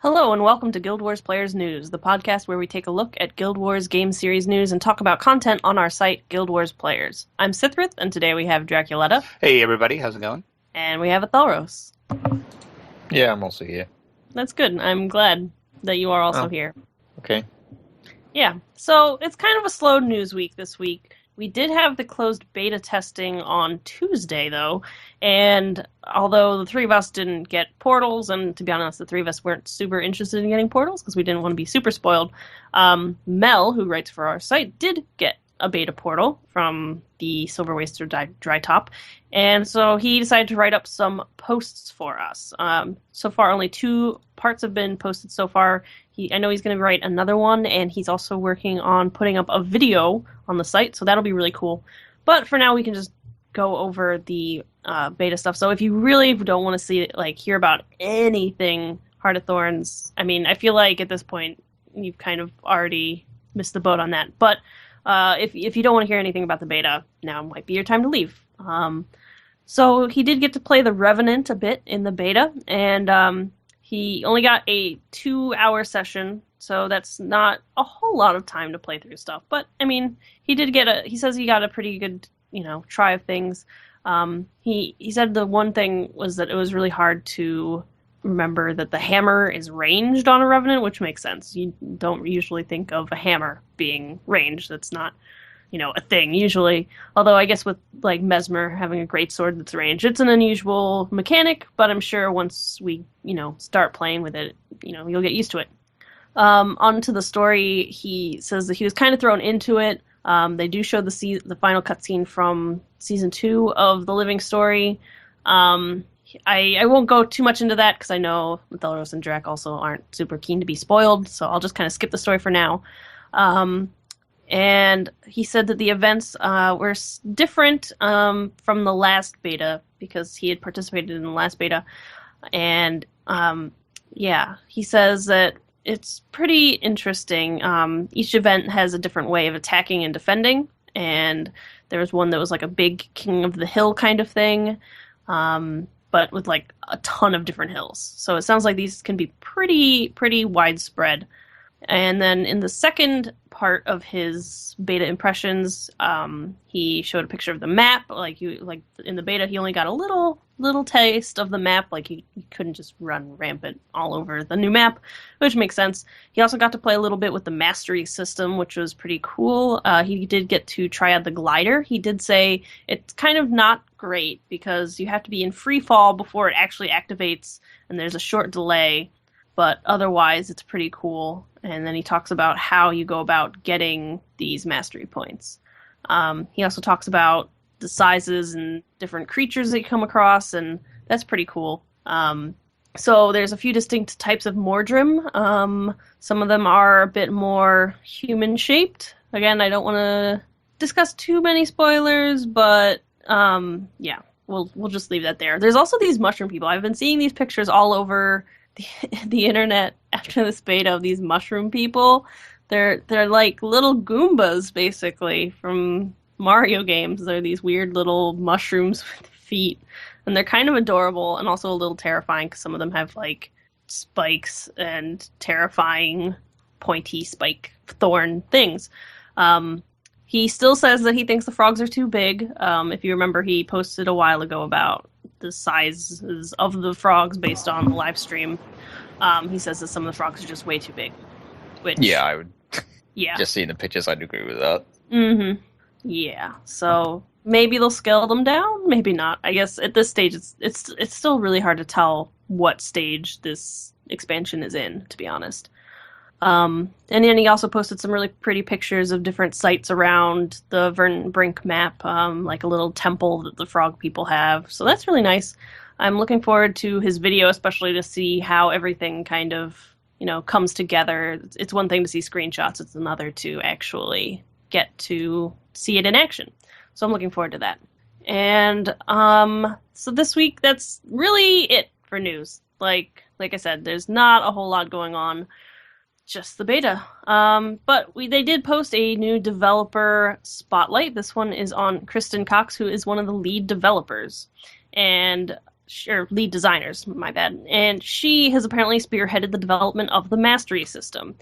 Hello and welcome to Guild Wars Players News, the podcast where we take a look at Guild Wars game series news and talk about content on our site, Guild Wars Players. I'm Sithrith, and today we have Draculetta. Hey everybody, how's it going? And we have Athelros. Yeah, I'm also here. That's good. I'm glad that you are also here. Okay. Yeah, so it's kind of a slow news week this week. We did have the closed beta testing on Tuesday, though, and although the three of us didn't get portals, and to be honest, the three of us weren't super interested in getting portals because we didn't want to be super spoiled, Mel, who writes for our site, did get a beta portal from the Silver Waster Dry Top, and so he decided to write up some posts for us. So far, only 2 parts have been posted so far. I know he's going to write another one, and he's also working on putting up a video on the site, so that'll be really cool. But for now, we can just go over the beta stuff. So if you really don't want to hear about anything Heart of Thorns, I mean, I feel like at this point, you've kind of already missed the boat on that. But if you don't want to hear anything about the beta, now might be your time to leave. So he did get to play the Revenant a bit in the beta, and he only got a 2-hour session, so that's not a whole lot of time to play through stuff. But, I mean, he says he got a pretty good, try of things. He said the one thing was that it was really hard to remember that the hammer is ranged on a Revenant, which makes sense. You don't usually think of a hammer being ranged. That's not, a thing usually. Although I guess with like Mesmer having a great sword that's ranged, it's an unusual mechanic, but I'm sure once we, start playing with it, you'll get used to it. Onto the story, he says that he was kind of thrown into it. They do show the final cutscene from season 2 of the Living Story. I won't go too much into that because I know Thelos and Drac also aren't super keen to be spoiled, so I'll just kind of skip the story for now. And he said that the events were different from the last beta because he had participated in the last beta. And he says that it's pretty interesting. Each event has a different way of attacking and defending. And there was one that was like a big King of the Hill kind of thing, but with like a ton of different hills. So it sounds like these can be pretty widespread. And then in the second part of his beta impressions, he showed a picture of the map. Like in the beta, he only got a little taste of the map. Like he couldn't just run rampant all over the new map, which makes sense. He also got to play a little bit with the mastery system, which was pretty cool. He did get to try out the glider. He did say it's kind of not great because you have to be in free fall before it actually activates, and there's a short delay. But otherwise, it's pretty cool. And then he talks about how you go about getting these mastery points. He also talks about the sizes and different creatures that you come across, and that's pretty cool. So there's a few distinct types of Mordrim. Some of them are a bit more human-shaped. Again, I don't want to discuss too many spoilers, but we'll just leave that there. There's also these mushroom people. I've been seeing these pictures all over the internet after this beta of these mushroom people. They're like little Goombas, basically, from Mario games. They're these weird little mushrooms with feet, and they're kind of adorable and also a little terrifying because some of them have like spikes and terrifying pointy spike thorn things. He still says that he thinks the frogs are too big. If you remember, he posted a while ago about the sizes of the frogs based on the live stream. He says that some of the frogs are just way too big. Which, Yeah, I would. yeah. Just seeing the pictures, I'd agree with that. Mm-hmm. Yeah. So maybe they'll scale them down. Maybe not. I guess at this stage, it's still really hard to tell what stage this expansion is in, to be honest. And then he also posted some really pretty pictures of different sites around the Verdant Brink map, like a little temple that the frog people have. So that's really nice. I'm looking forward to his video, especially to see how everything kind of, comes together. It's one thing to see screenshots. It's another to actually get to see it in action. So I'm looking forward to that. And so this week, that's really it for news. Like I said, there's not a whole lot going on. Just the beta. But they did post a new developer spotlight. This one is on Kristen Cox, who is one of the lead developers. And or lead designers, my bad. And she has apparently spearheaded the development of the Mastery system.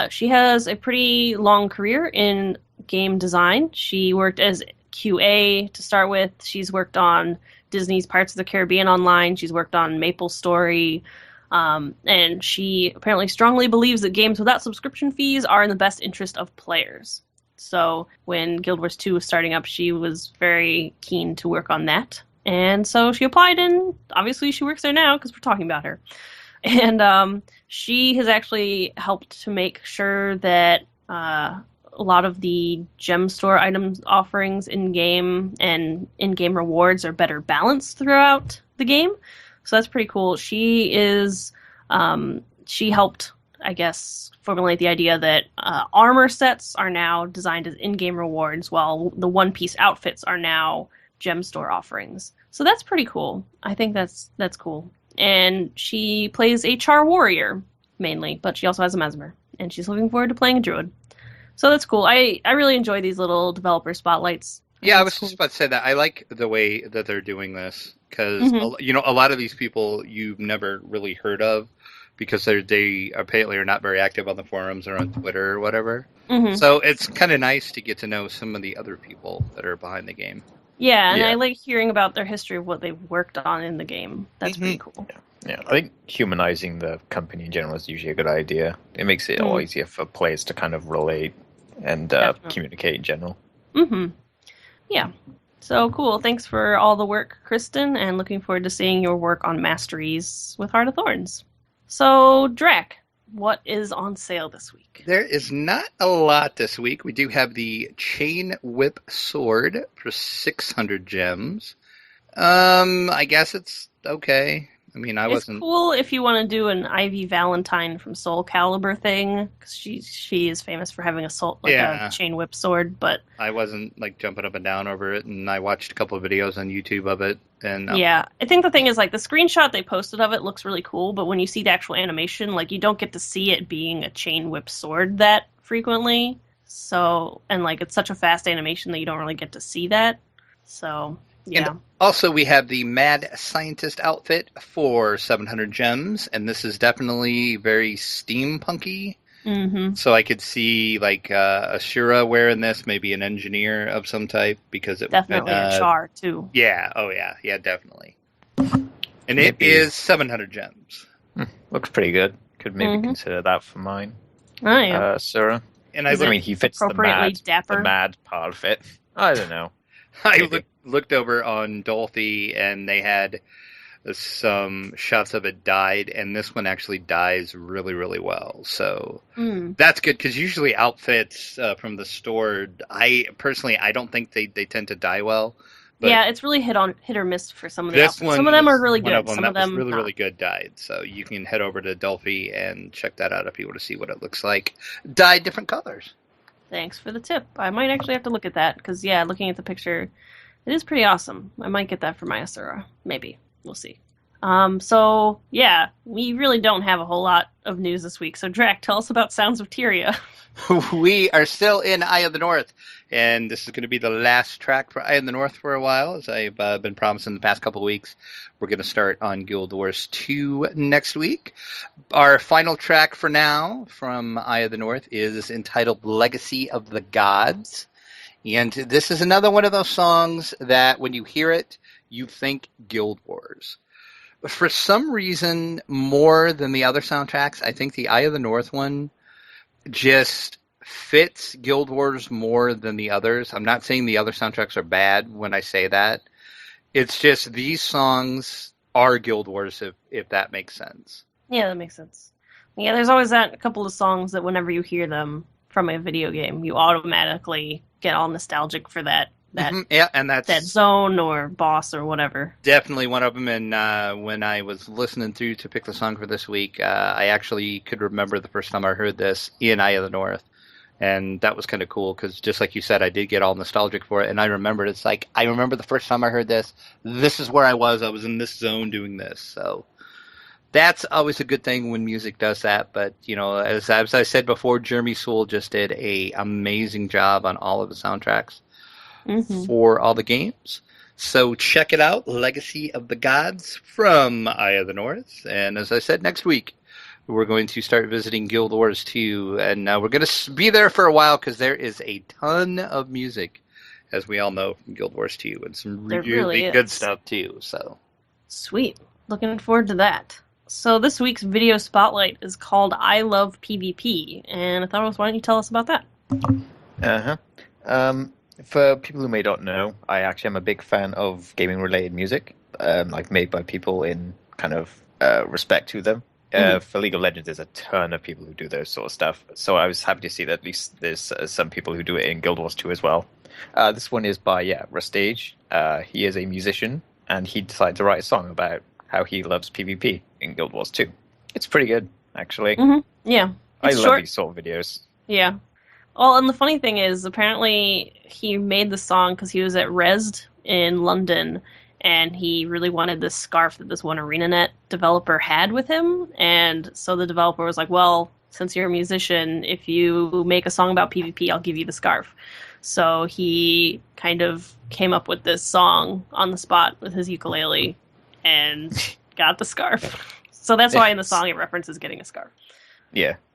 She has a pretty long career in game design. She worked as QA to start with. She's worked on Disney's Pirates of the Caribbean Online. She's worked on MapleStory. And she apparently strongly believes that games without subscription fees are in the best interest of players. So when Guild Wars 2 was starting up, she was very keen to work on that. And so she applied, and obviously she works there now because we're talking about her. And she has actually helped to make sure that a lot of the gem store items offerings in game and in game rewards are better balanced throughout the game. So that's pretty cool. She helped, I guess, formulate the idea that armor sets are now designed as in-game rewards, while the one-piece outfits are now gem store offerings. So that's pretty cool. I think that's cool. And she plays a Char Warrior, mainly, but she also has a Mesmer. And she's looking forward to playing a Druid. So that's cool. I really enjoy these little developer spotlights. Yeah, I was just about to say that. I like the way that they're doing this because, a lot of these people you've never really heard of because they apparently are not very active on the forums or on Twitter or whatever. Mm-hmm. So it's kind of nice to get to know some of the other people that are behind the game. Yeah, and I like hearing about their history of what they've worked on in the game. That's pretty cool. Yeah, I think humanizing the company in general is usually a good idea. It makes it a lot easier for players to kind of relate and communicate in general. Mm-hmm. Yeah. So cool. Thanks for all the work, Kristen, and looking forward to seeing your work on Masteries with Heart of Thorns. So, Drac, what is on sale this week? There is not a lot this week. We do have the Chain Whip Sword for 600 gems. I guess it's okay. I mean, It's cool if you want to do an Ivy Valentine from Soul Calibur thing, because she is famous for having a chain whip sword. But I wasn't jumping up and down over it, and I watched a couple of videos on YouTube of it. And yeah, I think the thing is the screenshot they posted of it looks really cool, but when you see the actual animation, you don't get to see it being a chain whip sword that frequently. So it's such a fast animation that you don't really get to see that. So. Yeah. And also, we have the Mad Scientist outfit for 700 gems, and this is definitely very steampunky. Mm-hmm. So I could see Ashura wearing this, maybe an engineer of some type, because it definitely a Char too. Yeah. Oh yeah, definitely. And it is 700 gems. Looks pretty good. Could maybe consider that for mine. Oh yeah, Ashura. And I mean, he fits the mad part of it. I don't know. I looked over on Dolphy, and they had some shots of it dyed, and this one actually dyes really, really well. So that's good, because usually outfits from the store, I don't think they tend to dye well. But yeah, it's really hit or miss for some of the outfits. Some of them are really good. Some of them really, really good dyed. So you can head over to Dolphy and check that out if you want to see what it looks like. Dyed different colors. Thanks for the tip. I might actually have to look at that, because, looking at the picture, it is pretty awesome. I might get that for my Asura. Maybe. We'll see. We really don't have a whole lot of news this week. So, Drac, tell us about Sounds of Tyria. We are still in Eye of the North, and this is going to be the last track for Eye of the North for a while, as I've been promising the past couple of weeks. We're going to start on Guild Wars 2 next week. Our final track for now from Eye of the North is entitled Legacy of the Gods. And this is another one of those songs that when you hear it, you think Guild Wars. For some reason, more than the other soundtracks, I think the Eye of the North one just fits Guild Wars more than the others. I'm not saying the other soundtracks are bad when I say that. It's just these songs are Guild Wars, if that makes sense. Yeah, that makes sense. Yeah, there's always a couple of songs that whenever you hear them from a video game, you automatically get all nostalgic for that and that's that zone or boss or whatever. Definitely one of them. And when I was listening through to pick the song for this week, I actually could remember the first time I heard this in Eye of the North. And that was kind of cool because just like you said, I did get all nostalgic for it. And I remembered, I remember the first time I heard this. This is where I was. I was in this zone doing this. So that's always a good thing when music does that. But, as I said before, Jeremy Soule just did an amazing job on all of the soundtracks for all the games. So check it out, Legacy of the Gods from Eye of the North. And as I said, next week we're going to start visiting Guild Wars 2, and we're going to be there for a while because there is a ton of music, as we all know, from Guild Wars 2, and some really good stuff too. So sweet. Looking forward to that. So this week's video spotlight is called I Love PvP, and I thought, why don't you tell us about that? For people who may not know, I actually am a big fan of gaming-related music, like made by people in kind of respect to them. For League of Legends, there's a ton of people who do those sort of stuff. So I was happy to see that at least there's some people who do it in Guild Wars 2 as well. This one is by Rustage. He is a musician, and he decided to write a song about how he loves PvP in Guild Wars 2. It's pretty good, actually. Mm-hmm. Yeah. I love these sort of videos. Yeah. Well, and the funny thing is, apparently he made the song because he was at Rezzed in London, and he really wanted this scarf that this one ArenaNet developer had with him. And so the developer was like, well, since you're a musician, if you make a song about PvP, I'll give you the scarf. So he kind of came up with this song on the spot with his ukulele and got the scarf. So that's why in the song it references getting a scarf.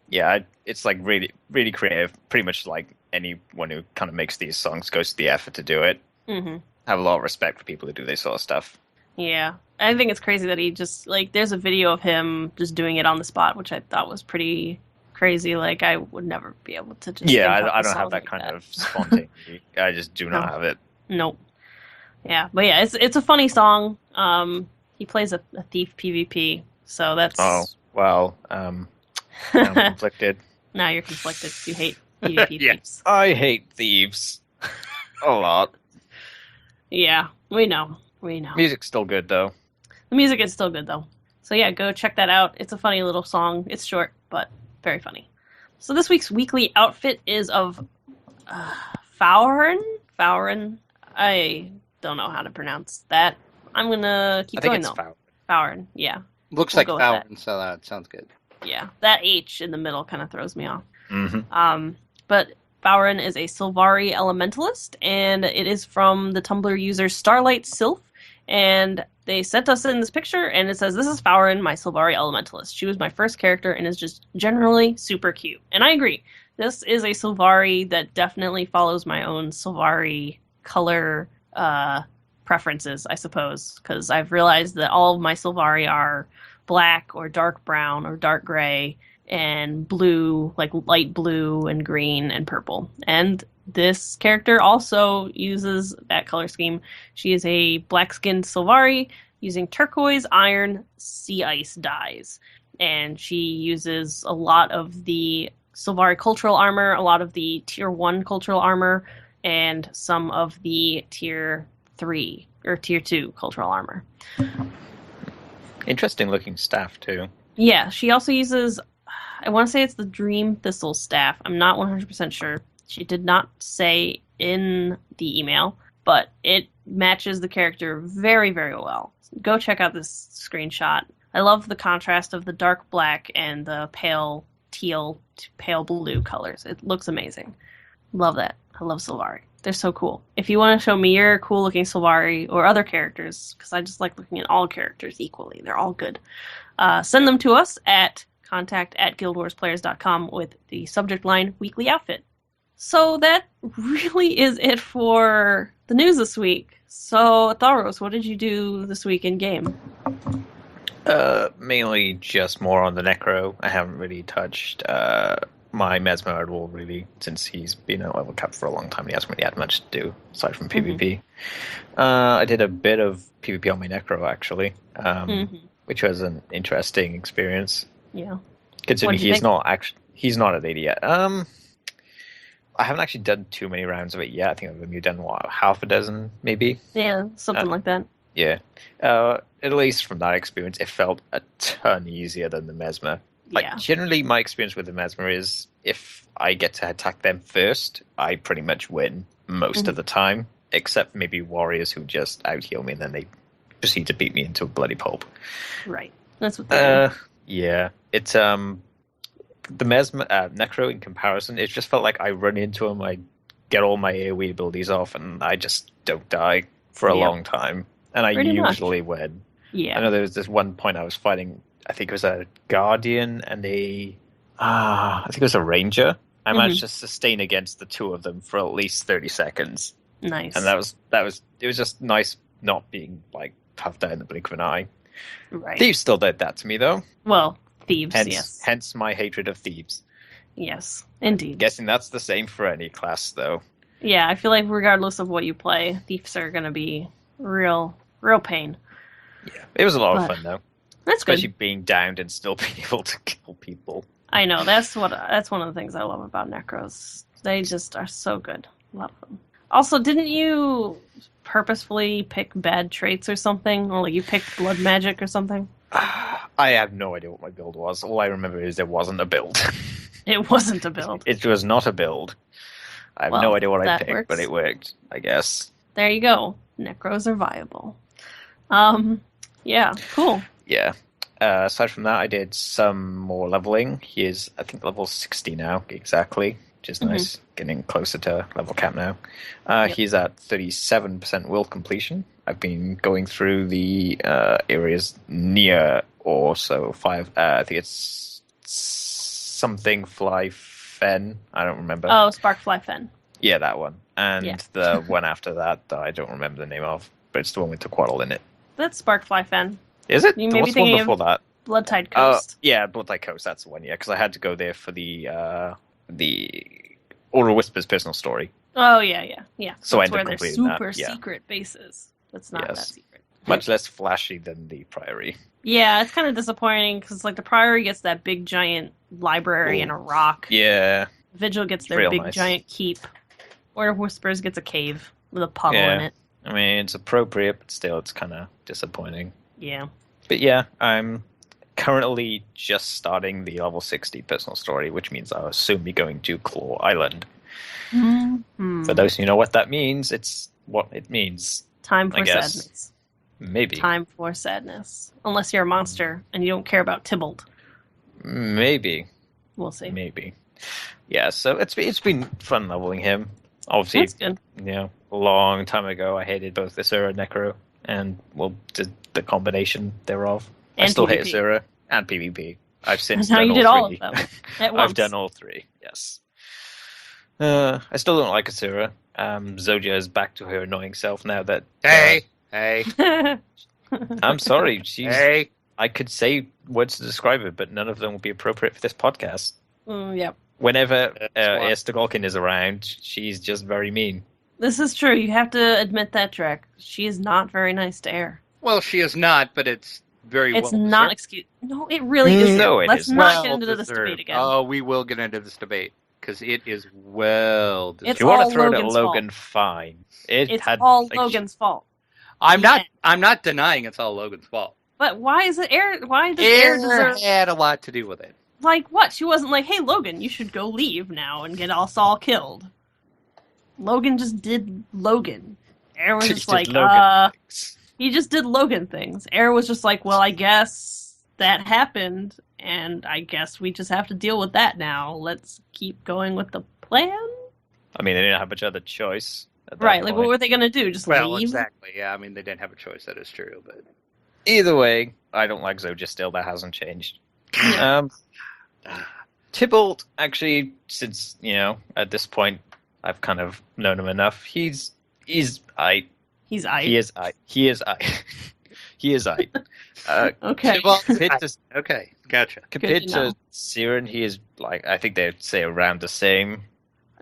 Yeah, it's like really, really creative. Pretty much like anyone who kind of makes these songs goes to the effort to do it. Mm-hmm. Have a lot of respect for people who do this sort of stuff. Yeah, I think it's crazy that he just, like, there's a video of him just doing it on the spot, which I thought was pretty crazy. Like, I would never be able to just I don't have that kind of spontaneity. I just do not have it. Nope. Yeah, but yeah, it's a funny song. He plays a thief PvP, so that's... Oh, well, I'm conflicted. Now you're conflicted. You hate PvP thieves. I hate thieves. A lot. Yeah, we know. Music's still good, though. The music is still good, though. So yeah, go check that out. It's a funny little song. It's short, but very funny. So this week's weekly outfit is of Fauren. I don't know how to pronounce that. I'm gonna keep going, though. Fauren, yeah. Looks like Fauren, so that sounds good. Yeah, that H in the middle kind of throws me off. Mm-hmm. But Fauren is a Sylvari elementalist, and it is from the Tumblr user Starlight Sylph, and they sent us in this picture, and it says, "This is Fauren, my Sylvari elementalist. She was my first character and is just generally super cute." And I agree. This is a Sylvari that definitely follows my own Sylvari color preferences, I suppose, because I've realized that all of my Sylvari are black or dark brown or dark gray, and blue, like light blue and green and purple. And this character also uses that color scheme. She is a black-skinned Sylvari using turquoise, iron, sea ice dyes. And she uses a lot of the Sylvari cultural armor, a lot of the tier 1 cultural armor, and some of the tier 3 or tier 2 cultural armor. Interesting looking staff, too. Yeah, she also uses... I want to say it's the Dream Thistle staff. I'm not 100% sure. She did not say in the email, but it matches the character very, very well. Go check out this screenshot. I love the contrast of the dark black and the pale teal to pale blue colors. It looks amazing. Love that. I love Sylvari. They're so cool. If you want to show me your cool-looking Sylvari or other characters, because I just like looking at all characters equally. They're all good. Send them to us at contact@guildwarsplayers.com with the subject line Weekly Outfit. So that really is it for the news this week. So, Tharos, what did you do this week in game? Mainly just more on the Necro. I haven't really touched my Mesmer at all, really, since he's been a level cap for a long time. He hasn't really had much to do, aside from PvP. I did a bit of PvP on my Necro, actually, which was an interesting experience. Yeah. Considering he's not at 80 yet. I haven't actually done too many rounds of it yet. I think I've only done, half a dozen, maybe? Yeah, something like that. Yeah. At least from that experience, it felt a ton easier than the Mesmer. Generally, my experience with the Mesmer is if I get to attack them first, I pretty much win most of the time, except maybe warriors who just out-heal me and then they proceed to beat me into a bloody pulp. Right. That's what they do. Yeah, it's the Mesmer Necro in comparison. It just felt like I run into him, I get all my AoE abilities off, and I just don't die for a Yep. long time, and I Pretty much. usually win. I Yeah. know there was this one point I was fighting. I think it was a guardian and I think it was a ranger. I managed to sustain against the two of them for at least 30 seconds, Nice. and it was just nice not being like puffed out in the blink of an eye. Right. Thieves still did that to me though. Well, thieves, yes. Hence my hatred of thieves. Yes, indeed. Guessing that's the same for any class though. Yeah, I feel like regardless of what you play, thieves are going to be real pain. Yeah, it was a lot of But fun though, That's good. especially being downed and still being able to kill people. I know, that's one of the things I love about Necros. They just are so good. Love them. Also, didn't you purposefully pick bad traits or something? Or like you picked blood magic or something? I have no idea what my build was. All I remember is there wasn't a build. It wasn't a build. It was not a build. I have no idea what I that picked, works. but it worked, I guess. There you go. Necros are viable. Yeah, cool. Yeah. Aside from that, I did some more leveling. He is, I think, level 60 now, exactly, which is nice. Getting closer to level cap now. He's at 37% will completion. I've been going through the areas near or so I think it's something fly fen. I don't remember. Oh, Sparkfly Fen. Yeah, that one. And Yeah. the one after that I don't remember the name of, but it's the one with the Quaddle in it. That's Sparkfly Fen. Is it? You may be What's the one thinking of before that? Bloodtide Coast. Yeah, Bloodlight Coast, that's the one, yeah, because I had to go there for the Order of Whispers personal story. Oh, yeah. So I That's where ended up they're completing that, super yeah. secret bases. That's not that Yes. secret. Much less flashy than the Priory. Yeah, it's kind of disappointing because like the Priory gets that big giant library and a rock. Yeah. Vigil gets their Real big nice. giant keep. Order of Whispers gets a cave with a puddle in it. I mean, it's appropriate, but still, it's kind of disappointing. Yeah. But yeah, I'm currently just starting the level 60 personal story, which means I'll soon be going to Claw Island. For those who know what that means, it's what it means. Time I for guess. sadness. Maybe. Time for sadness. Unless you're a monster and you don't care about Tybalt. Maybe. We'll see. Maybe. Yeah, so it's been fun leveling him. Obviously, That's good. A long time ago I hated both Asura and Necro, and the combination thereof. I And still hate PvP. Asura and PvP. I've since Now done you all did all three. of them at once. I've done all three, yes. I still don't like Asura. Zoja is back to her annoying self now that... Hey. I'm sorry, she's... Hey. I could say words to describe her, but none of them will be appropriate for this podcast. Yep. Whenever why. Estagolkin is around, she's just very mean. This is true. You have to admit that, Drek. She is not very nice to Air. Well, she is not, but it's very It's well not deserved. excuse. No, it really isn't. No, it Let's isn't. not Well get into this deserved. debate again. Oh, we will get into this debate because it is well deserved. It's If you want all to throw it at Logan's Logan, fine. It's all like, Logan's fault. I'm Yeah. not denying it's all Logan's fault. But why is it Air? Why does Air Air deserve? had a lot to do with it. Like what? She wasn't like, "Hey, Logan, you should go leave now and get us all killed." Logan just did Logan. Air was She just did like, Logan things. he just did Logan things. Air was just like, well, I guess that happened, and I guess we just have to deal with that now. Let's keep going with the plan. I mean, they didn't have much other choice. At that Right, like what point. were they gonna do? Just Well, leave? exactly. Yeah, I mean they didn't have a choice. That is true, but Either way, I don't like Zoja still. That hasn't changed. Tybalt, actually, since, at this point, I've kind of known him enough. He's Aight. He's I. He is Aight. He is Aight. He is Aight. Okay. okay, gotcha. Compared to know. to Siren, he is, like, I think they'd say around the same.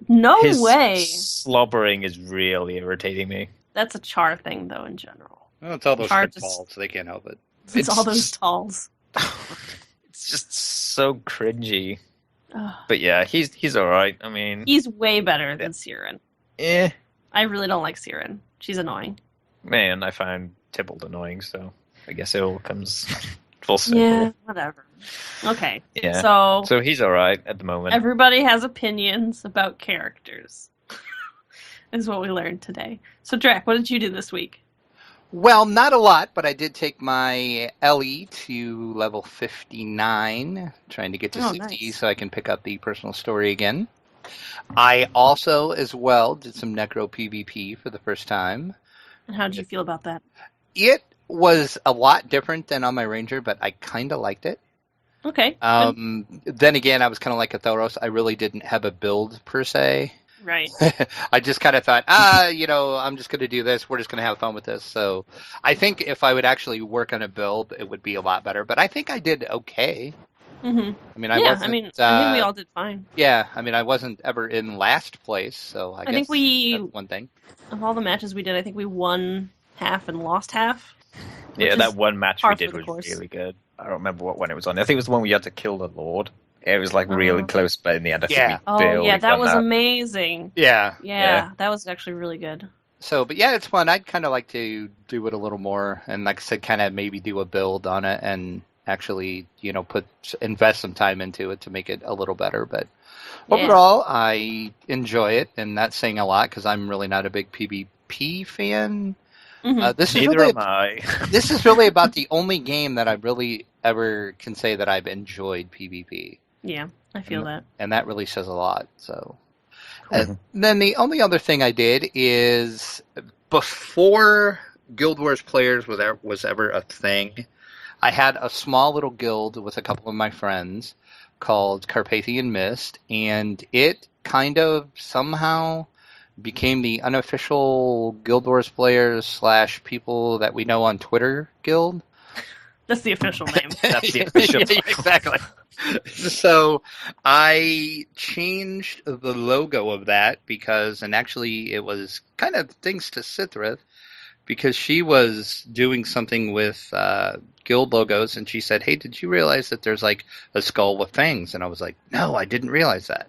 No His way. slobbering is really irritating me. That's a Char thing, though, in general. Well, it's all those Hard strict to s- balls, so they can't help it. It's all those just- talls. It's just so cringy. Ugh. But yeah, he's alright. I mean, He's way better than Siren. eh. I really don't like Siren. She's annoying. Man, I found Tybalt annoying, so I guess it all comes full circle. Yeah, whatever. Okay. Yeah. So So he's alright at the moment. everybody has opinions about characters. Is what we learned today. So Drac, what did you do this week? Well, not a lot, but I did take my Ellie to level 59, trying to get to Oh, 60 nice. so I can pick up the personal story again. I also, as well, did some Necro PvP for the first time. And how did you feel about that? It was a lot different than on my Ranger, but I kind of liked it. Okay. Then again, I was kind of like a Thoros. I really didn't have a build per se. Right. I just kind of thought, I'm just going to do this. We're just going to have fun with this. So I think if I would actually work on a build, it would be a lot better. But I think I did okay. Mm-hmm. I mean, I think we all did fine. Yeah, I mean, I wasn't ever in last place, so I guess think that's one thing. Of all the matches we did, I think we won half and lost half. Yeah, that one match we did was really good. I don't remember what one it was on. I think it was the one where you had to kill the Lord. It was like really close, but in the end, I think we barely that was that. amazing. Yeah, that was actually really good. So, but yeah, it's fun. I'd kind of like to do it a little more, and like I said, kind of maybe do a build on it and actually, invest some time into it to make it a little better. But overall, I enjoy it, and that's saying a lot because I'm really not a big PvP fan. Mm-hmm. Neither am I. This is really about the only game that I really ever can say that I've enjoyed PvP. Yeah, I feel that. And that really says a lot. So, and then the only other thing I did is before Guild Wars Players was ever a thing, I had a small little guild with a couple of my friends called Carpathian Mist, and it kind of somehow became the unofficial Guild Wars Players / people that we know on Twitter guild. That's the official name. That's the official name. Exactly. So I changed the logo of that and actually it was kind of thanks to Sithrith, because she was doing something with guild logos, and she said, "Hey, did you realize that there's like a skull with fangs?" And I was like, "No, I didn't realize that."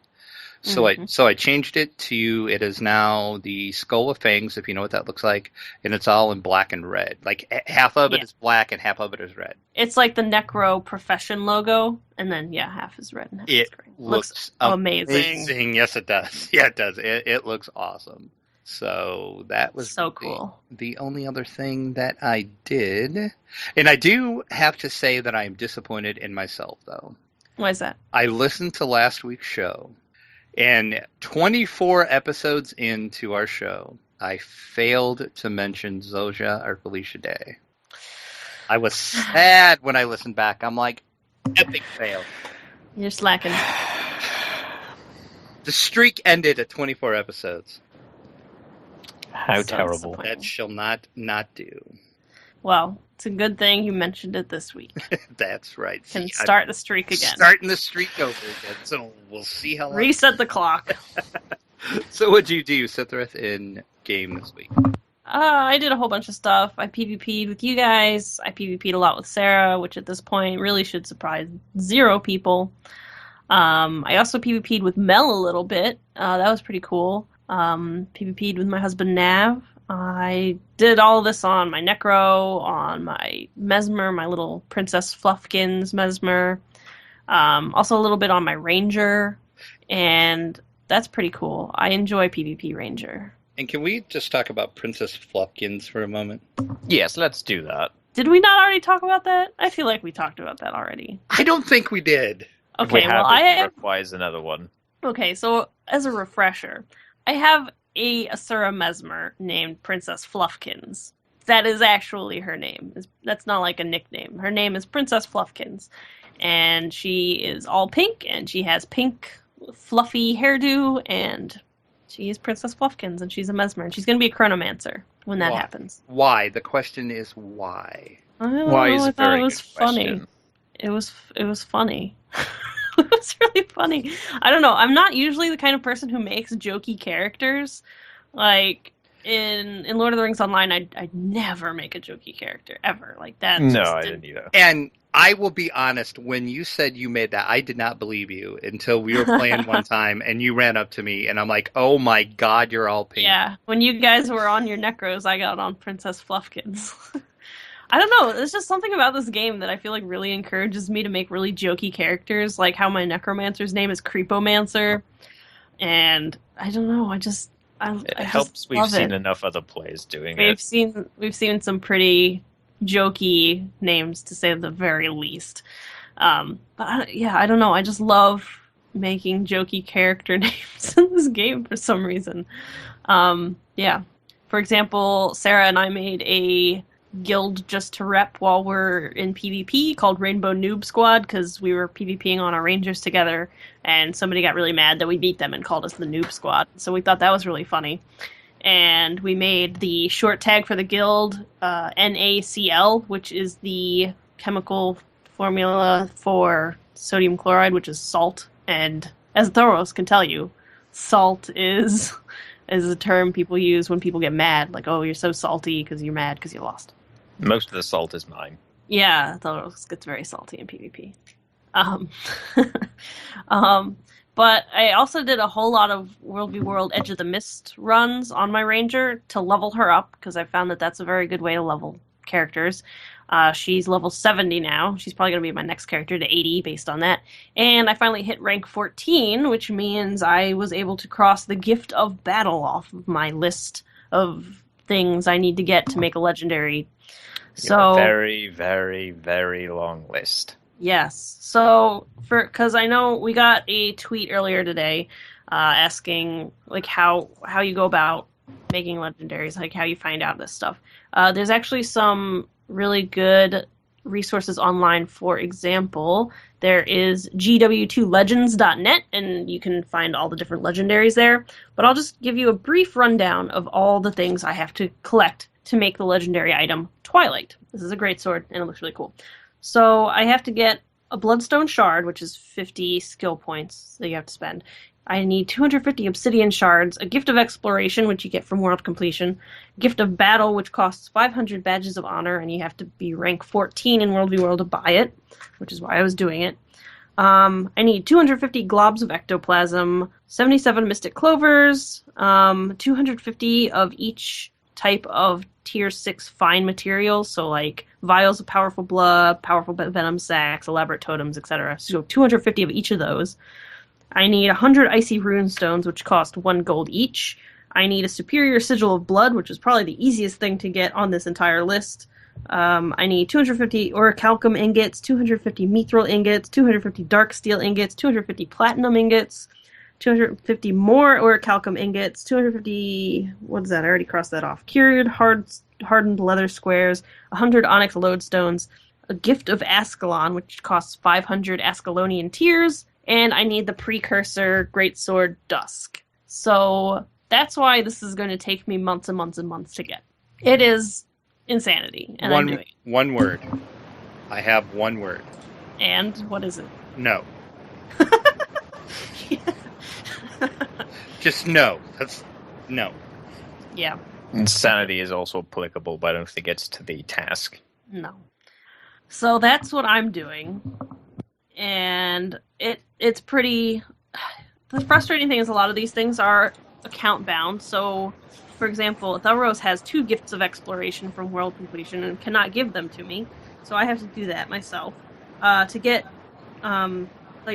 So I changed it to, it is now the skull with fangs, if you know what that looks like, and it's all in black and red. Like half of it is black and half of it is red. It's like the Necro Profession logo, and then half is red and half is green. Looks amazing. Yes, it does. Yeah, it does. It looks awesome. So that was so cool. The only other thing that I did, and I do have to say that I am disappointed in myself, though. Why is that? I listened to last week's show. And 24 episodes into our show, I failed to mention Zoja or Felicia Day. I was sad when I listened back. I'm like, epic fail. You're slacking. The streak ended at 24 episodes. How terrible. That shall not do. Well, it's a good thing you mentioned it this week. That's right. Can start the streak again. Starting the streak over again. So we'll see how long. Reset the clock. So what'd you do, Sithrith, in game this week? I did a whole bunch of stuff. I PvP'd with you guys. I PvP'd a lot with Sarah, which at this point really should surprise 0 people. I also PvP'd with Mel a little bit. That was pretty cool. PvP'd with my husband Nav. I did all this on my Necro, on my Mesmer, my little Princess Fluffkins Mesmer. Also a little bit on my Ranger. And that's pretty cool. I enjoy PvP Ranger. And can we just talk about Princess Fluffkins for a moment? Yes, let's do that. Did we not already talk about that? I feel like we talked about that already. I don't think we did. Okay, it requires another one. Okay, so as a refresher, I have a Asura Mesmer named Princess Fluffkins. That is actually her name. That's not like a nickname. Her name is Princess Fluffkins. And she is all pink, and she has pink fluffy hairdo, and she is Princess Fluffkins, and she's a Mesmer, and she's going to be a Chronomancer when that happens. Why? The question is why. Why is a very good question. It was funny. It was really funny. I don't know. I'm not usually the kind of person who makes jokey characters. Like in Lord of the Rings Online, I'd never make a jokey character ever. Like that. No, I didn't either. And I will be honest. When you said you made that, I did not believe you until we were playing one time, and you ran up to me, and I'm like, "Oh my God, you're all pink." Yeah. When you guys were on your Necros, I got on Princess Fluffkins. I don't know. There's just something about this game that I feel like really encourages me to make really jokey characters, like how my Necromancer's name is Creepomancer. And I don't know. It helps. We've seen enough other players doing it. We've seen some pretty jokey names, to say the very least. But I don't know. I just love making jokey character names in this game for some reason. For For example, Sarah and I made a guild just to rep while we're in PvP called Rainbow Noob Squad because we were PvPing on our rangers together, and somebody got really mad that we beat them and called us the Noob Squad. So we thought that was really funny. And we made the short tag for the guild, NaCl, which is the chemical formula for sodium chloride, which is salt. And as Thoros can tell you, salt is a term people use when people get mad. Like, oh, you're so salty because you're mad because you lost. Most of the salt is mine. Yeah, Thoros gets very salty in PvP. But I also did a whole lot of World v. World Edge of the Mist runs on my ranger to level her up, because I found that that's a very good way to level characters. She's level 70 now. She's probably going to be my next character to 80 based on that. And I finally hit rank 14, which means I was able to cross the Gift of Battle off of my list of things I need to get to make a legendary. So very, very, very long list. Yes. So, because I know we got a tweet earlier today asking like how you go about making legendaries, like how you find out this stuff. There's actually some really good resources online. For example, there is gw2legends.net, and you can find all the different legendaries there. But I'll just give you a brief rundown of all the things I have to collect to make the legendary item Twilight. This is a great sword, and it looks really cool. So I have to get a Bloodstone Shard, which is 50 skill points that you have to spend. I need 250 Obsidian Shards, a Gift of Exploration, which you get from World Completion, Gift of Battle, which costs 500 Badges of Honor, and you have to be rank 14 in World v. World to buy it, which is why I was doing it. I need 250 Globs of Ectoplasm, 77 Mystic Clovers, 250 of each type of tier 6 fine materials, so like vials of powerful blood, powerful venom sacs, elaborate totems, etc. So 250 of each of those. I need 100 icy rune stones, which cost 1 gold each. I need a superior sigil of blood, which is probably the easiest thing to get on this entire list. I need 250 orichalcum ingots, 250 mithril ingots, 250 dark steel ingots, 250 platinum ingots, 250 more orichalcum ingots, 250, what is that? I already crossed that off. Cured hardened leather squares, 100 onyx lodestones, a Gift of Ascalon, which costs 500 Ascalonian tears, and I need the precursor Greatsword Dusk. So that's why this is going to take me months and months and months to get. It is insanity, and I'm doing it. One word. I have one word. And what is it? No. Just no. That's no. Yeah. Insanity is also applicable, but I don't think it's to the task. No. So that's what I'm doing. And it's pretty... The frustrating thing is a lot of these things are account bound. So, for example, Thelros has 2 Gifts of Exploration from World Completion and cannot give them to me. So I have to do that myself. To get...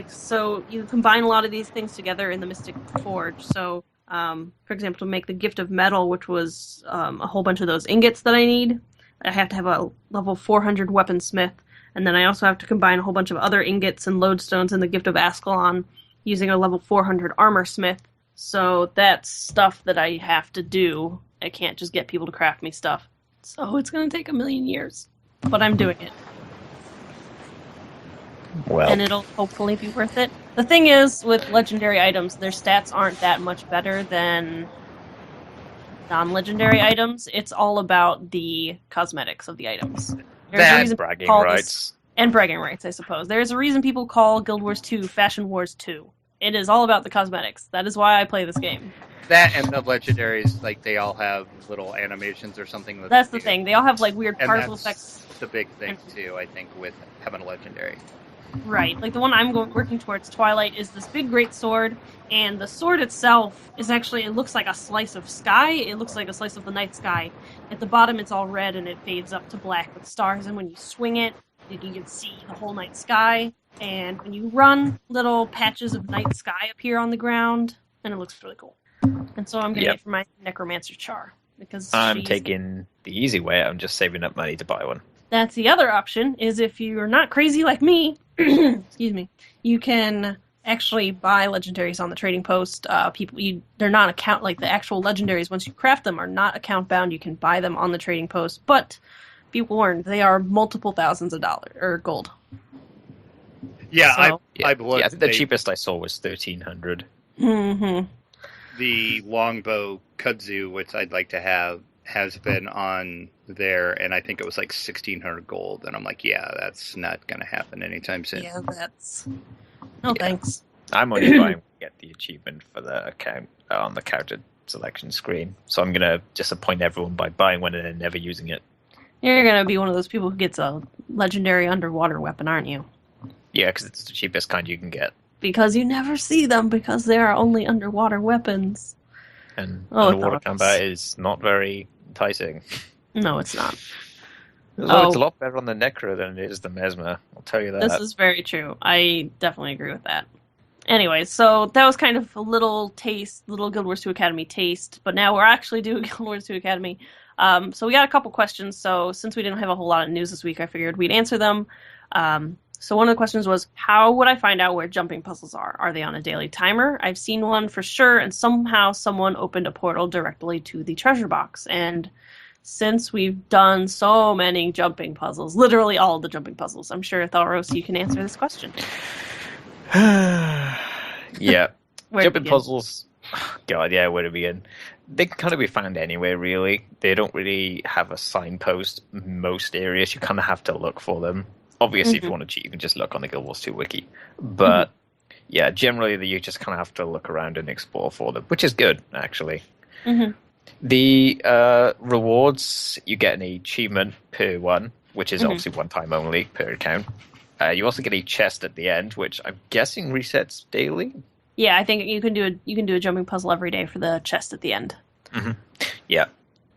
so you combine a lot of these things together in the Mystic Forge. So, for example, to make the Gift of Metal, which was a whole bunch of those ingots that I need, I have to have a level 400 weaponsmith, and then I also have to combine a whole bunch of other ingots and lodestones in the Gift of Ascalon using a level 400 armor smith. So that's stuff that I have to do. I can't just get people to craft me stuff. So it's going to take a million years, but I'm doing it. Well, and it'll hopefully be worth it. The thing is, with legendary items, their stats aren't that much better than non-legendary items. It's all about the cosmetics of the items. There's bragging rights. And bragging rights, I suppose. There's a reason people call Guild Wars 2 Fashion Wars 2. It is all about the cosmetics. That is why I play this game. That and the legendaries, like, they all have little animations or something. That's the thing. They all have, like, weird particle effects. The big thing, too, I think, with having a legendary. Right. Like, the one I'm working towards, Twilight, is this big great sword, and the sword itself is actually, it looks like a slice of sky. It looks like a slice of the night sky. At the bottom, it's all red, and it fades up to black with stars, and when you swing it, you can see the whole night sky. And when you run, little patches of night sky appear on the ground, and it looks really cool. And so I'm getting it for my Necromancer Char. Because I'm taking the easy way. I'm just saving up money to buy one. That's the other option, is if you're not crazy like me, excuse me, you can actually buy legendaries on the trading post. They're not account like the actual legendaries. Once you craft them, are not account bound. You can buy them on the trading post, but be warned, they are multiple thousands of dollars or gold. Yeah, So, I've looked. I think the cheapest I saw was 1,300. Mm-hmm. The longbow kudzu, which I'd like to have, has been on there, and I think it was like 1,600 gold. And I'm like, yeah, that's not going to happen anytime soon. Yeah, that's no thanks. I'm only buying to get the achievement for the account on the counted selection screen, so I'm going to disappoint everyone by buying one and then never using it. You're gonna be one of those people who gets a legendary underwater weapon, aren't you? Yeah, because it's the cheapest kind you can get. Because you never see them because they are only underwater weapons. And underwater combat is not very enticing. No, it's not. Although it's a lot better on the Necro than it is the Mesmer. I'll tell you that. This is very true. I definitely agree with that. Anyway, so that was kind of a little Guild Wars 2 Academy taste, but now we're actually doing Guild Wars 2 Academy. So we got a couple questions, so since we didn't have a whole lot of news this week, I figured we'd answer them. So one of the questions was, how would I find out where jumping puzzles are? Are they on a daily timer? I've seen one for sure, and somehow someone opened a portal directly to the treasure box. And since we've done so many jumping puzzles, literally all of the jumping puzzles, I'm sure, Thalros, you can answer this question. Yeah. Jumping puzzles, God, yeah, where to begin? They can kind of be found anywhere, really. They don't really have a signpost most areas. You kind of have to look for them. Obviously, if you want to cheat, you can just look on the Guild Wars 2 wiki. But, yeah, generally, you just kind of have to look around and explore for them, which is good, actually. The rewards, you get an achievement per one, which is obviously one time only per account. You also get a chest at the end, which I'm guessing resets daily. Yeah, I think you can do a jumping puzzle every day for the chest at the end. Yeah,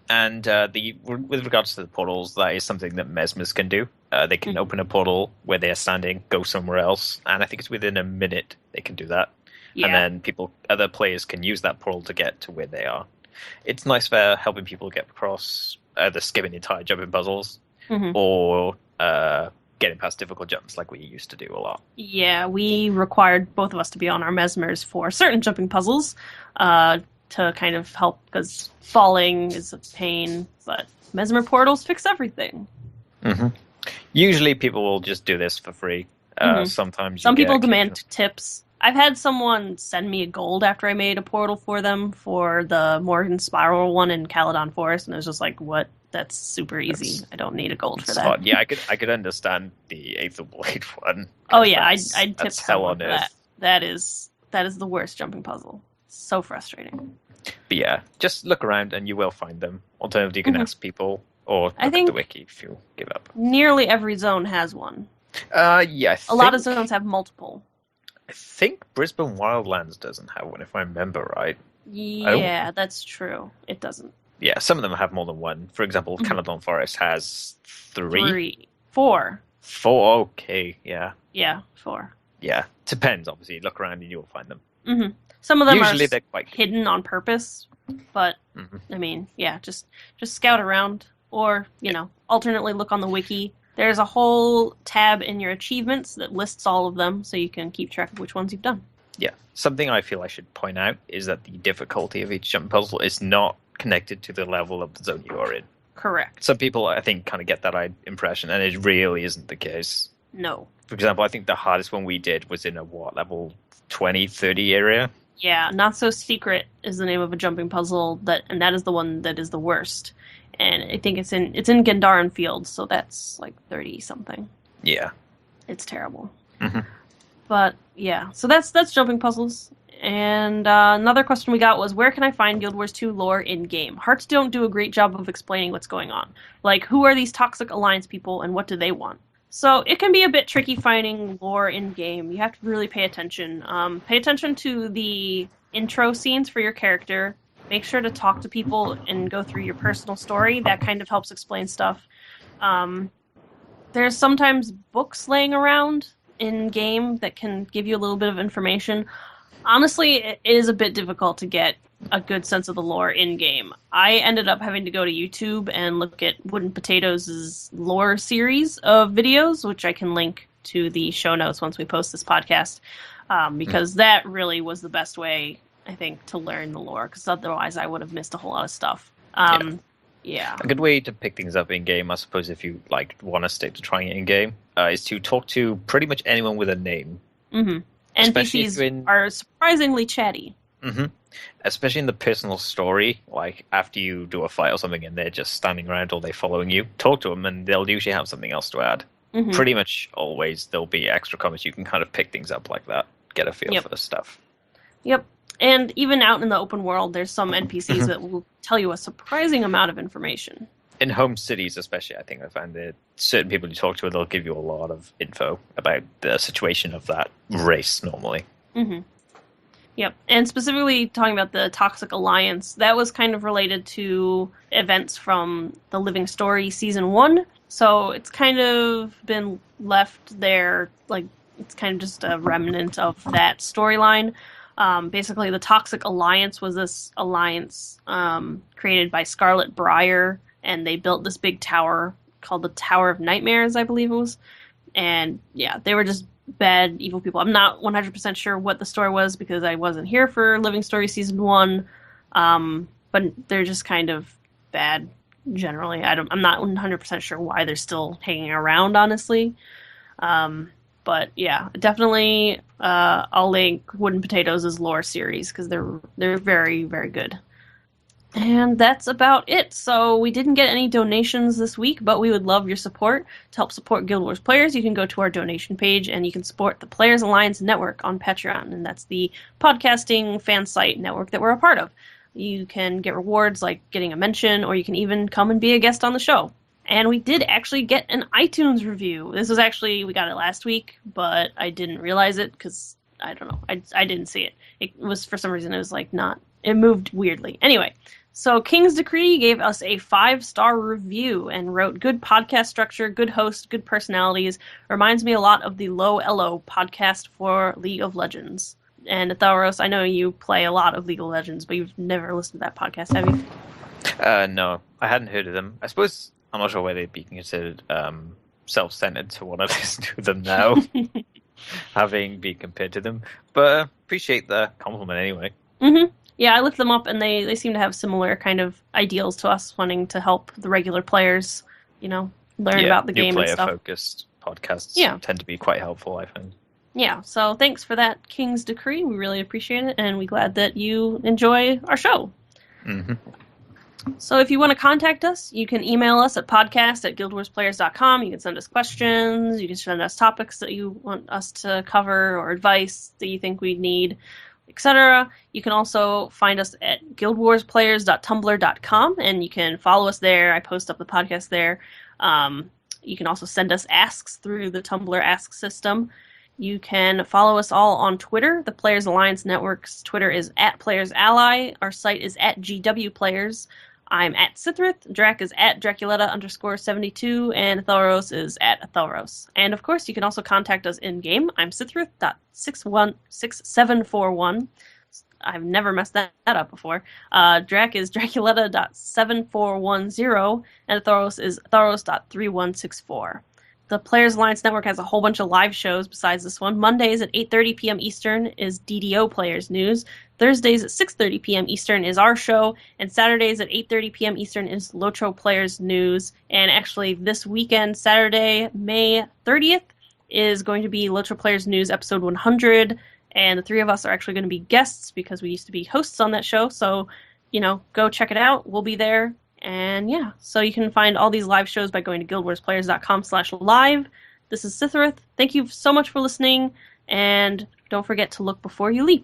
and with regards to the portals, that is something that Mesmers can do. They can open a portal where they're standing, go somewhere else, and I think it's within a minute they can do that. Yeah. And then other players can use that portal to get to where they are. It's nice for helping people get across either skipping the entire jumping puzzles or getting past difficult jumps like we used to do a lot. Yeah, we required both of us to be on our Mesmers for certain jumping puzzles to kind of help, because falling is a pain, but Mesmer portals fix everything. Usually people will just do this for free. Sometimes some people demand tips. I've had someone send me a gold after I made a portal for them for the Morgan Spiral one in Caledon Forest, and it was just like, what? That's super easy. I don't need a gold for that. Fun. Yeah, I could understand the Aether Blade one. Oh yeah, I'd tip someone for that. That is the worst jumping puzzle. So frustrating. But yeah, just look around and you will find them. Alternatively, you can ask people or look at the wiki if you give up. Nearly every zone has one. Yeah, a lot of zones have multiple. I think Brisbane Wildlands doesn't have one, if I remember right. Yeah, that's true. It doesn't. Yeah, some of them have more than one. For example, Caledon Forest has 3. 4. 4, okay, yeah. Yeah, 4. Yeah, depends, obviously. Look around and you'll find them. Some of them usually are they're quite hidden on purpose, but, I mean, yeah, just scout around, or, alternately look on the wiki. There's a whole tab in your achievements that lists all of them, so you can keep track of which ones you've done. Yeah, something I feel I should point out is that the difficulty of each jump puzzle is not connected to the level of the zone you are in. Correct. Some people, I think, kind of get that impression, and it really isn't the case. No. For example, I think the hardest one we did was in a, level 20, 30 area? Yeah, Not So Secret is the name of a jumping puzzle, and that is the one that is the worst. And I think it's in Gandharan Fields, so that's like 30-something. Yeah. It's terrible. But, yeah, so that's jumping puzzles. And another question we got was, where can I find Guild Wars 2 lore in-game? Hearts don't do a great job of explaining what's going on. Like, who are these Toxic Alliance people, and what do they want? So it can be a bit tricky finding lore in-game. You have to really pay attention. Pay attention to the intro scenes for your character. Make sure to talk to people and go through your personal story. That kind of helps explain stuff. There's sometimes books laying around in-game that can give you a little bit of information. Honestly, it is a bit difficult to get a good sense of the lore in-game. I ended up having to go to YouTube and look at Wooden Potatoes' lore series of videos, which I can link to the show notes once we post this podcast. because that really was the best way, I think, to learn the lore, because otherwise I would have missed a whole lot of stuff. Yeah. A good way to pick things up in game, I suppose, if you want to stick to trying it in game, is to talk to pretty much anyone with a name. Mm-hmm. NPCs are surprisingly chatty. Mm-hmm. Especially in the personal story, like after you do a fight or something and they're just standing around all day following you, talk to them and they'll usually have something else to add. Mm-hmm. Pretty much always there'll be extra comments. You can kind of pick things up like that, get a feel for the stuff. Yep. And even out in the open world, there's some NPCs that will tell you a surprising amount of information. In home cities especially, I think I find that certain people you talk to, they'll give you a lot of info about the situation of that race normally. Mm-hmm. Yep. And specifically talking about the Toxic Alliance, that was kind of related to events from the Living Story Season 1. So it's kind of been left there, like, it's kind of just a remnant of that storyline. Basically, the Toxic Alliance was this alliance created by Scarlet Briar, and they built this big tower called the Tower of Nightmares, I believe it was. And yeah, they were just bad, evil people. I'm not 100% sure what the story was because I wasn't here for Living Story Season 1, but they're just kind of bad generally. I'm not 100% sure why they're still hanging around, honestly. But yeah, definitely I'll link Wooden Potatoes' lore series because they're very, very good. And that's about it. So we didn't get any donations this week, but we would love your support. To help support Guild Wars players, you can go to our donation page and you can support the Players Alliance Network on Patreon. And that's the podcasting fan site network that we're a part of. You can get rewards like getting a mention, or you can even come and be a guest on the show. And we did actually get an iTunes review. This was actually, we got it last week, but I didn't realize it because, I don't know, I didn't see it. It was, for some reason, it was like not, it moved weirdly. Anyway, so King's Decree gave us a 5-star review and wrote, good podcast structure, good host, good personalities. Reminds me a lot of the Low Elo podcast for League of Legends. And Atharos, I know you play a lot of League of Legends, but you've never listened to that podcast, have you? No, I hadn't heard of them. I suppose I'm not sure whether they'd be considered self-centered to want to listen to them now, having been compared to them. But appreciate the compliment anyway. Mm-hmm. Yeah, I looked them up, and they seem to have similar kind of ideals to us, wanting to help the regular players, learn about the game and stuff. Player-focused podcasts tend to be quite helpful, I find. Yeah, so thanks for that, King's Decree. We really appreciate it, and we're glad that you enjoy our show. Mm-hmm. So if you want to contact us, you can email us at podcast@guildwarsplayers.com. You can send us questions. You can send us topics that you want us to cover or advice that you think we need, etc. You can also find us at guildwarsplayers.tumblr.com, and you can follow us there. I post up the podcast there. You can also send us asks through the Tumblr Ask system. You can follow us all on Twitter. The Players Alliance Network's Twitter is @PlayersAlly. Our site is @GWPlayers. I'm @Sithrith. Drac is @Draculetta_72, and Thoros is @Thoros. And of course, you can also contact us in game. I'm Sithrith.6741. I've never messed that up before. Drac is Draculetta.7410, and Thoros is Thoros.3164. The Players Alliance Network has a whole bunch of live shows besides this one. Mondays at 8:30 p.m. Eastern is DDO Players News. Thursdays at 6:30 p.m. Eastern is our show. And Saturdays at 8:30 p.m. Eastern is Lotro Players News. And actually this weekend, Saturday, May 30th, is going to be Lotro Players News episode 100. And the three of us are actually going to be guests because we used to be hosts on that show. So, go check it out. We'll be there. And yeah, so you can find all these live shows by going to guildwarsplayers.com/live. This is Sithrith. Thank you so much for listening, and don't forget to look before you leap.